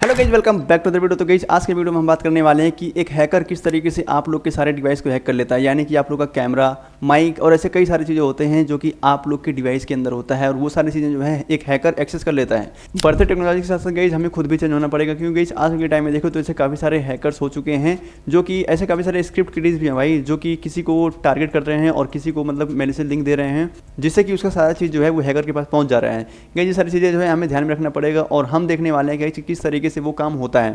Hello guys, welcome back to the video. तो guys आज के वीडियो में हम बात करने वाले हैं कि एक हैकर किस तरीके से आप लोग के सारे डिवाइस को हैक कर लेता है। यानी कि आप लोग का कैमरा, माइक और ऐसे कई सारी चीज़ें होते हैं जो कि आप लोग के डिवाइस के अंदर होता है और वो सारी चीज़ें जो है एक हैकर एक्सेस कर लेता है। बढ़ते टेक्नोलॉजी के साथ साथ गाइज हमें खुद भी चेंज होना पड़ेगा, क्योंकि गाइज आज के टाइम में देखो तो ऐसे काफ़ी सारे हैकर्स हो चुके हैं जो कि ऐसे काफ़ी सारे स्क्रिप्ट क्रिएटर्स भी हैं भाई, जो कि किसी को टारगेट कर रहे हैं और किसी को मतलब मैलिशियस लिंक दे रहे हैं, जिससे कि उसका सारा चीज़ जो है वो हैकर के पास पहुंच जा रहा है। गाइज ये सारी चीज़ें जो है हमें ध्यान में रखना पड़ेगा और हम देखने वाले हैं कि किस तरीके से वो काम होता है।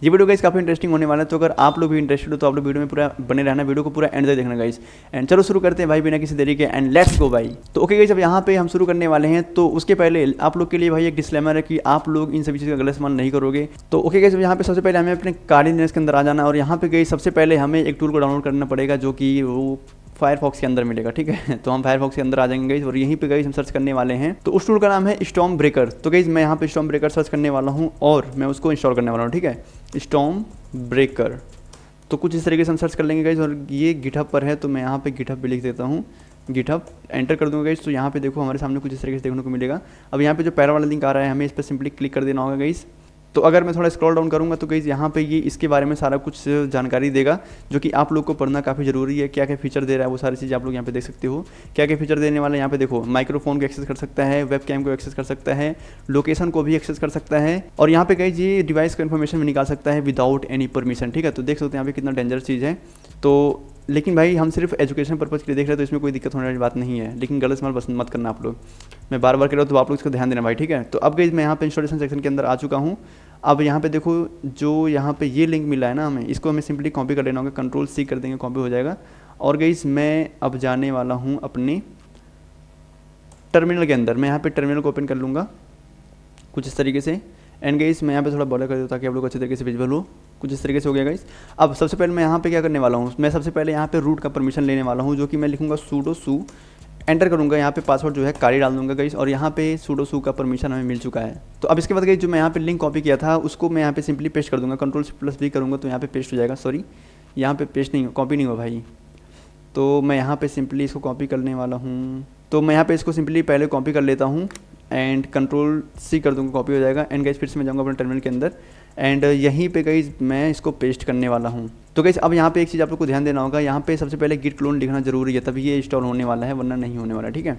ये वीडियो गाइस काफ़ी इंटरेस्टिंग होने वाला है, तो अगर आप लोग भी इंटरेस्टेड हो तो आप लोग वीडियो में पूरा बने रहना, वीडियो को पूरा एंड तक देखना गाइस। एंड चलो शुरू करते हैं भाई बिना किसी देरी के, एंड लेट्स गो भाई। तो ओके गाइस, अब यहाँ पे हम शुरू करने वाले हैं। तो उसके पहले आप लोग के लिए भाई एक डिस्क्लेमर है कि आप लोग इन सभी चीज़ का गलत इस्तेमाल नहीं करोगे। तो ओके गाइस, यहाँ पे सबसे पहले हमें अपने Kali Linux के अंदर आ जाना और यहाँ पे गाइस सबसे पहले हमें एक टूल को डाउनलोड करना पड़ेगा जो कि वो फायरफॉक्स के अंदर मिलेगा। ठीक है, तो हम फायरफॉक्स के अंदर आ जाएंगे गाइस और यहीं पे गाइस हम सर्च करने वाले हैं। तो उस टूल का नाम है स्टॉर्म ब्रेकर। तो गाइस मैं यहाँ पे स्टॉर्म ब्रेकर सर्च करने वाला हूँ और मैं उसको इंस्टॉल करने वाला हूँ। ठीक है, स्टॉर्म ब्रेकर। तो कुछ इस तरीके से हम सर्च कर लेंगे गाइस और ये गिटहब पर है, तो मैं यहाँ पे गिटहब पे लिख देता हूँ, गिटहब एंटर कर दूंगा गाइस। तो यहाँ पे देखो हमारे सामने कुछ इस तरीके से देखने को मिलेगा। अब यहाँ पे जो पहला वाला लिंक आ रहा है हमें इस पर सिंपली क्लिक कर देना होगा गाइस। तो अगर मैं थोड़ा स्क्रॉल डाउन करूँगा तो गाइस यहाँ पे ये इसके बारे में सारा कुछ जानकारी देगा जो कि आप लोग को पढ़ना काफ़ी ज़रूरी है। क्या क्या फीचर दे रहा है वो सारी चीज़ आप लोग यहाँ पे देख सकते हो। क्या क्या फीचर देने वाला है यहाँ पे देखो, माइक्रोफोन को एक्सेस कर सकता है, वेब कैम को एक्सेस कर सकता है, लोकेशन को भी एक्सेस कर सकता है और यहाँ पे गाइस ये डिवाइस का इन्फॉर्मेशन भी निकाल सकता है विदाउट एनी परमिशन। ठीक है, तो देख सकते हैं यहाँ पे कितना डेंजरस चीज़ है। तो लेकिन भाई हम सिर्फ एजुकेशन पर्पज़ के लिए देख रहे हैं तो इसमें कोई दिक्कत होने वाली बात नहीं है, लेकिन गलत इस्तेमाल बस मत करना आप लोग। मैं बार बार कह रहा हूँ तो आप लोग इसको ध्यान देना भाई। ठीक है, तो अब गाइस मैं यहाँ पे इंस्टॉलेशन सेक्शन के अंदर आ चुका हूँ। अब यहाँ पे देखो जो यहाँ पे ये लिंक मिला है ना हमें, इसको हमें सिंपली कॉपी कर लेना होगा, Ctrl+C कर देंगे, कॉपी हो जाएगा। और गाइस मैं अब जाने वाला हूँ अपने टर्मिनल के अंदर। मैं यहाँ पे टर्मिनल को ओपन कर लूँगा कुछ इस तरीके से। एंड गाइस मैं यहाँ पे थोड़ा बड़ा कर दूँ ताकि आप लोग अच्छे तरीके से विजुअल हो। कुछ इस तरीके से हो गया गाइस। अब सबसे पहले मैं यहाँ पे क्या करने वाला हूँ, मैं सबसे पहले यहाँ पे रूट का परमिशन लेने वाला हूँ, जो कि मैं लिखूँगा sudo su, एंटर करूँगा। यहाँ पे पासवर्ड जो है Kali डाल दूँगा गाइस और यहाँ पे sudo su का परमिशन हमें मिल चुका है। तो अब इसके बाद गाइस जो मैं यहाँ पे लिंक कॉपी किया था उसको मैं यहाँ पे सिंपली पेस्ट कर दूँगा, Ctrl+V करूँगा तो यहाँ पे पेस्ट हो जाएगा। सॉरी, यहाँ पे पेस्ट नहीं, कॉपी नहीं हुआ भाई। तो मैं यहाँ पे सिंपली इसको कॉपी करने वाला हूँ। तो मैं यहाँ पे इसको सिंपली पहले कॉपी कर लेता हूँ एंड Ctrl+C कर दूँगा, कॉपी हो जाएगा। एंड गाइस फिर से मैं जाऊँगा अपने टर्मिनल के अंदर एंड यहीं पे गाइस मैं इसको पेस्ट करने वाला हूँ। तो गाइस अब यहाँ पे एक चीज़ आप लोग को ध्यान देना होगा, यहाँ पे सबसे पहले गिट क्लोन लिखना जरूरी है, तभी ये इंस्टॉल होने वाला है, वरना नहीं होने वाला। ठीक है,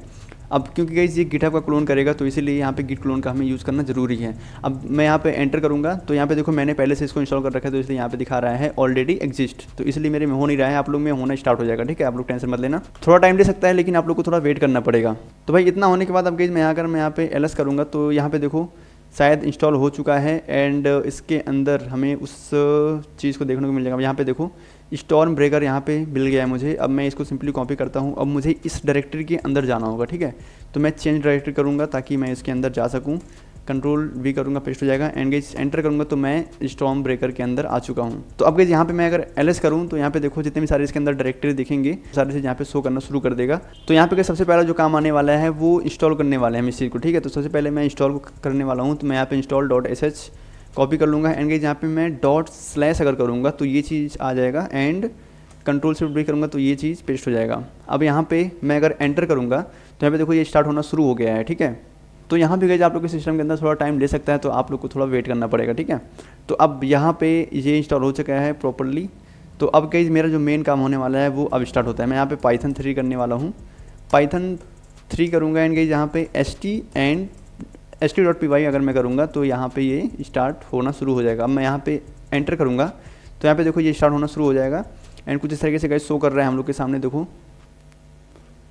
अब क्योंकि गाइस ये गिटहब का क्लोन करेगा तो इसीलिए यहाँ पे गिट क्लोन का हमें यूज़ करना जरूरी है। अब मैं यहाँ पे एंटर करूँगा तो यहाँ पे देखो मैंने पहले से इसको इंस्टॉल कर रखा है, तो इसलिए यहाँ पे दिखा रहा है ऑलरेडी एग्जिस्ट, तो इसलिए मेरे में हो नहीं रहा है, आप लोग में होना स्टार्ट हो जाएगा। ठीक है, आप लोग टेंशन मत लेना, थोड़ा टाइम ले सकता है लेकिन आप लोग को थोड़ा वेट करना पड़ेगा। तो भाई इतना होने के बाद अब गाइस मैं यहाँ पे एलएस करूँगा तो यहाँ पे देखो शायद इंस्टॉल हो चुका है एंड इसके अंदर हमें उस चीज़ को देखने को मिल जाएगा। यहाँ पे देखो स्टॉर्म ब्रेकर यहाँ पे मिल गया है मुझे। अब मैं इसको सिंपली कॉपी करता हूँ। अब मुझे इस डायरेक्टरी के अंदर जाना होगा। ठीक है, तो मैं चेंज डायरेक्टरी करूँगा ताकि मैं इसके अंदर जा सकूँ। Ctrl+V करूँगा, पेस्ट हो जाएगा। एंड गाइस एंटर करूँगा तो मैं स्टॉर्म ब्रेकर के अंदर आ चुका हूँ। तो अब गाइस यहाँ पे मैं अगर एलएस करूँ तो यहाँ पे देखो जितने भी सारे इसके अंदर डायरेक्टरी दिखेंगे सारे चीज़ यहाँ पे शो करना शुरू कर देगा। तो यहाँ पे सबसे पहला जो काम आने वाला है वो इंस्टॉल करने वाला है हम इस चीज़ को। ठीक है, तो सबसे पहले मैं इंस्टॉल करने वाला हूँ, तो मैं यहाँ पे install.sh कॉपी कर लूँगा। एंड गाइस यहाँ पे मैं ./ अगर करूँगा तो ये चीज़ आ जाएगा एंड Ctrl+V करूँगा तो ये चीज़ पेस्ट हो जाएगा। अब यहाँ पे मैं अगर एंटर करूँगा तो यहाँ पे देखो ये स्टार्ट होना शुरू हो गया है। ठीक है, तो यहाँ पे गाइस आप लोग के सिस्टम के अंदर थोड़ा टाइम ले सकता है, तो आप लोग को थोड़ा वेट करना पड़ेगा। ठीक है, तो अब यहाँ पे ये इंस्टॉल हो चुका है प्रॉपरली। तो अब गाइस मेरा जो मेन काम होने वाला है वो अब स्टार्ट होता है। मैं यहाँ पे Python 3 करने वाला हूँ, Python 3 करूँगा। एंड गाइस यहाँ पे ht.py अगर मैं करूँगा तो यहाँ पे ये स्टार्ट होना शुरू हो जाएगा। अब मैं यहाँ पे एंटर करूँगा तो यहाँ पे देखो ये स्टार्ट होना शुरू हो जाएगा एंड कुछ इस तरीके से गाइस शो कर रहा है हम लोग के सामने देखो।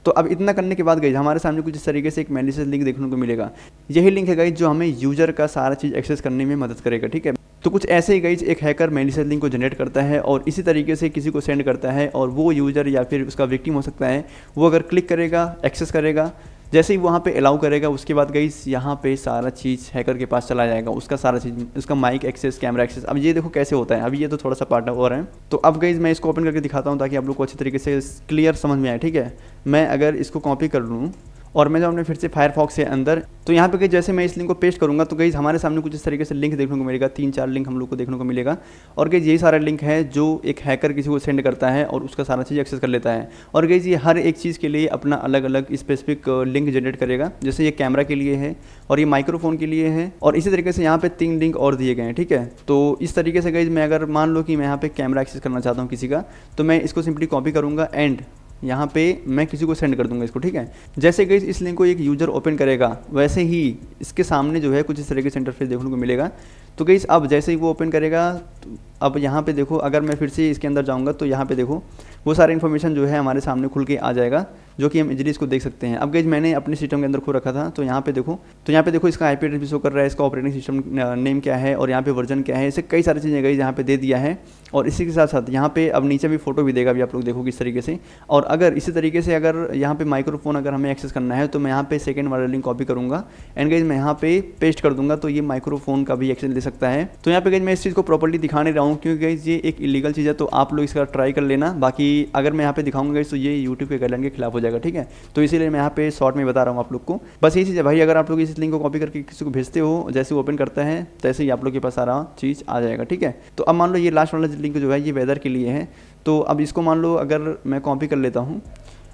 तो अब इतना करने के बाद गाइस हमारे सामने कुछ इस तरीके से एक मैलिशियस लिंक देखने को मिलेगा। यही लिंक है गाइस जो हमें यूजर का सारा चीज़ एक्सेस करने में मदद करेगा। ठीक है, तो कुछ ऐसे ही गाइस एक हैकर मैलिशियस लिंक को जनरेट करता है और इसी तरीके से किसी को सेंड करता है और वो यूजर या फिर उसका विक्टिम हो सकता है, वो अगर क्लिक करेगा, एक्सेस करेगा, जैसे ही वहाँ पे अलाउ करेगा उसके बाद गाइस यहाँ पे सारा चीज़ हैकर के पास चला जाएगा, उसका सारा चीज़, उसका माइक एक्सेस, कैमरा एक्सेस। अब ये देखो कैसे होता है, अभी ये तो थोड़ा सा पार्ट और है। तो अब गाइस मैं इसको ओपन करके दिखाता हूँ ताकि आप लोग को अच्छी तरीके से क्लियर समझ में आए। ठीक है, मैं अगर इसको कॉपी कर लूँ और मैं जाऊँ अपने फिर से फायरफॉक्स से अंदर, तो यहाँ पे गाइस जैसे मैं इस लिंक को पेस्ट करूँगा तो गाइस हमारे सामने कुछ इस तरीके से लिंक देखने को मिलेगा, 3-4 लिंक हम लोग को देखने को मिलेगा। और गाइस यही सारा लिंक है जो एक हैकर किसी को सेंड करता है और उसका सारा चीज़ एक्सेस कर लेता है। और गाइस ये हर एक चीज़ के लिए अपना अलग अलग स्पेसिफिक लिंक जनरेट करेगा। जैसे ये कैमरा के लिए है और ये माइक्रोफोन के लिए है, और इसी तरीके से यहाँ पे 3 लिंक और दिए गए हैं, ठीक है। तो इस तरीके से गाइस मैं अगर मान लो कि मैं यहाँ पे कैमरा एक्सेस करना चाहता हूँ किसी का, तो मैं इसको सिंपली कॉपी करूँगा एंड यहाँ पे मैं किसी को सेंड कर दूंगा इसको, ठीक है। जैसे गाइस इस लिंक को एक यूज़र ओपन करेगा वैसे ही इसके सामने जो है कुछ इस तरीके से इंटरफेस देखने को मिलेगा। तो गाइस अब जैसे ही वो ओपन करेगा, तो अब यहाँ पे देखो, अगर मैं फिर से इसके अंदर जाऊँगा तो यहाँ पे देखो वो सारा इन्फॉर्मेशन जो है हमारे सामने खुल के आ जाएगा, जो कि हम इजीली इसको देख सकते हैं। अब गाइस मैंने अपने सिस्टम के अंदर खोल रखा था, तो यहाँ पे देखो इसका आईपी एड्रेस भी शो कर रहा है, इसका ऑपरेटिंग सिस्टम नेम क्या है और यहाँ पे वर्जन क्या है, इसे कई सारी चीज़ें गाइस यहाँ पे दे दिया है। और इसी के साथ साथ यहाँ पे अब नीचे भी फोटो भी देगा, अभी आप लोग देखो किस तरीके से। और अगर इसी तरीके से अगर यहाँ पे माइक्रोफोन अगर हमें एक्सेस करना है तो मैं यहाँ पे सेकंड वाला लिंक कॉपी करूँगा एंड गाइस मैं यहाँ पे पेस्ट कर दूंगा, तो ये माइक्रोफोन का भी एक्सेस ले सकता है। तो यहाँ पे गाइस मैं इस चीज़ को प्रॉपर्ली दिखा नहीं रहा हूँ क्योंकि गाइस ये एक इलीगल चीज़ है, तो आप लोग इसका ट्राई कर लेना। बाकी अगर मैं यहाँ पे दिखाऊंगा गाइस तो ये यूट्यूब के गाइडलाइन के खिलाफ हो जाएगा, ठीक है। तो इसीलिए मैं यहाँ पे शॉर्ट में बता रहा हूँ आप लोग को। बस यही चीज़ है भाई, अगर आप लोग इस लिंक को कॉपी करके किसी को भेजते हो, जैसे वो ओपन करता है तैसे ही आप लोग के पास सारा चीज़ आ जाएगा, ठीक है। तो अब मान लो ये लास्ट वाला लिंक जो है ये वेदर के लिए है, तो अब इसको मान लो अगर मैं कॉपी कर लेता हूँ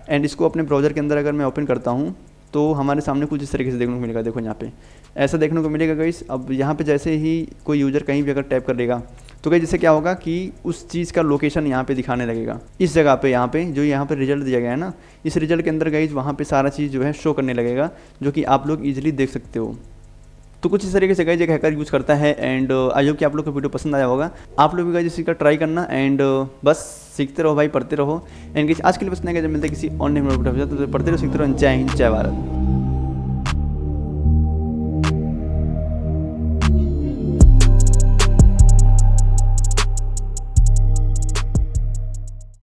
एंड इसको अपने ब्राउज़र के अंदर अगर मैं ओपन करता हूँ तो हमारे सामने कुछ इस तरीके से देखने को मिलेगा। देखो यहाँ पे ऐसा देखने को मिलेगा गाइस। अब यहाँ पे जैसे ही कोई यूज़र कहीं भी अगर टैप कर लेगा तो गाइस जिससे क्या होगा कि उस चीज़ का लोकेशन यहाँ पे दिखाने लगेगा, इस जगह पे यहाँ पे जो यहाँ पे रिजल्ट दिया गया है ना, इस रिजल्ट के अंदर गाइस वहाँ पे सारा चीज़ जो है शो करने लगेगा, जो कि आप लोग ईजिली देख सकते हो। तो कुछ इस तरीके से गाइस एक हैकर यूज़ करता है एंड आई होप कि आप लोग को वीडियो पसंद आया होगा। आप लोग भी गाइस इसी का ट्राई करना एंड बस सीखते रहो भाई, पढ़ते रहो। एंड गाइस आज के लिए बस इतना, जब मिलते हैं किसी और नए वीडियो, तो पढ़ते रहो, सीखते रहो। जय हिंद, जय भारत।